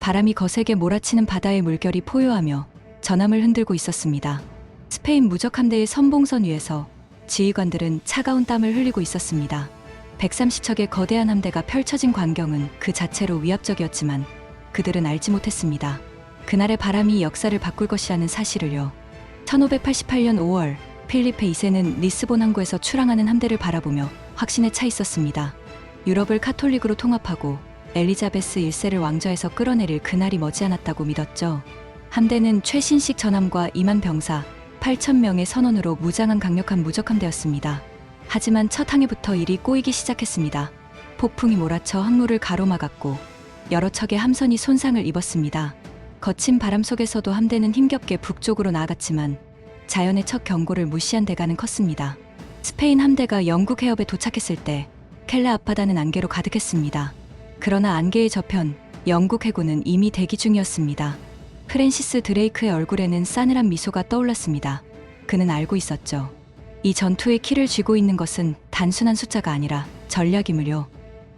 바람이 거세게 몰아치는 바다의 물결이 포효하며 전함을 흔들고 있었습니다. 스페인 무적함대의 선봉선 위에서 지휘관들은 차가운 땀을 흘리고 있었습니다. 130척의 거대한 함대가 펼쳐진 광경은 그 자체로 위압적이었지만 그들은 알지 못했습니다. 그날의 바람이 역사를 바꿀 것이라는 사실을요. 1588년 5월 필리페 2세는 리스본 항구에서 출항하는 함대를 바라보며 확신에 차 있었습니다. 유럽을 카톨릭으로 통합하고 엘리자베스 1세를 왕좌에서 끌어내릴 그날이 머지않았다고 믿었죠. 함대는 최신식 전함과 2만 병사 8,000명의 선원으로 무장한 강력한 무적함대였습니다. 하지만 첫 항해부터 일이 꼬이기 시작했습니다. 폭풍이 몰아쳐 항로를 가로막았고 여러 척의 함선이 손상을 입었습니다. 거친 바람 속에서도 함대는 힘겹게 북쪽으로 나아갔지만 자연의 첫 경고를 무시한 대가는 컸습니다. 스페인 함대가 영국 해협에 도착했을 때 켈레 앞바다는 안개로 가득했습니다. 그러나 안개의 저편 영국 해군은 이미 대기 중이었습니다. 프랜시스 드레이크의 얼굴에는 싸늘한 미소가 떠올랐습니다. 그는 알고 있었죠. 이 전투의 키를 쥐고 있는 것은 단순한 숫자가 아니라 전략임을요.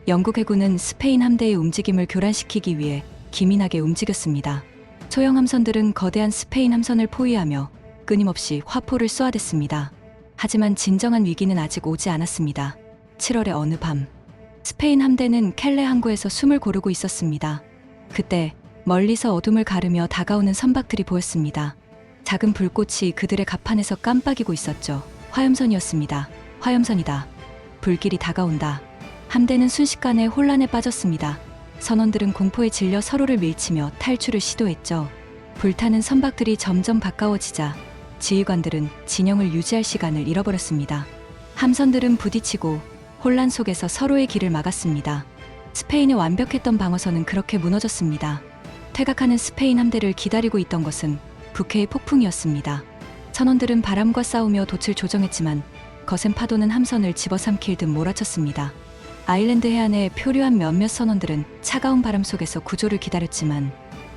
영국 해군은 스페인 함대의 움직임을 교란시키기 위해 기민하게 움직였습니다. 소형 함선들은 거대한 스페인 함선을 포위하며 끊임없이 화포를 쏘아댔습니다. 하지만 진정한 위기는 아직 오지 않았습니다. 7월의 어느 밤 스페인 함대는 켈레 항구에서 숨을 고르고 있었습니다. 그때 멀리서 어둠을 가르며 다가오는 선박들이 보였습니다. 작은 불꽃이 그들의 갑판에서 깜빡이고 있었죠. 화염선이었습니다. 화염선이다. 불길이 다가온다. 함대는 순식간에 혼란에 빠졌습니다. 선원들은 공포에 질려 서로를 밀치며 탈출을 시도했죠. 불타는 선박들이 점점 가까워지자 지휘관들은 진영을 유지할 시간을 잃어버렸습니다. 함선들은 부딪히고 혼란 속에서 서로의 길을 막았습니다. 스페인의 완벽했던 방어선은 그렇게 무너졌습니다. 퇴각하는 스페인 함대를 기다리고 있던 것은 북해의 폭풍이었습니다. 선원들은 바람과 싸우며 돛을 조정했지만 거센 파도는 함선을 집어삼킬 듯 몰아쳤습니다. 아일랜드 해안의 표류한 몇몇 선원들은 차가운 바람 속에서 구조를 기다렸지만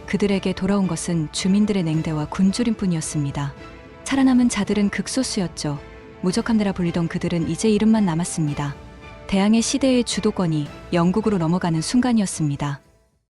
그들에게 돌아온 것은 주민들의 냉대와 굶주림뿐이었습니다. 살아남은 자들은 극소수였죠. 무적함대라 불리던 그들은 이제 이름만 남았습니다. 대항해 시대의 주도권이 영국으로 넘어가는 순간이었습니다.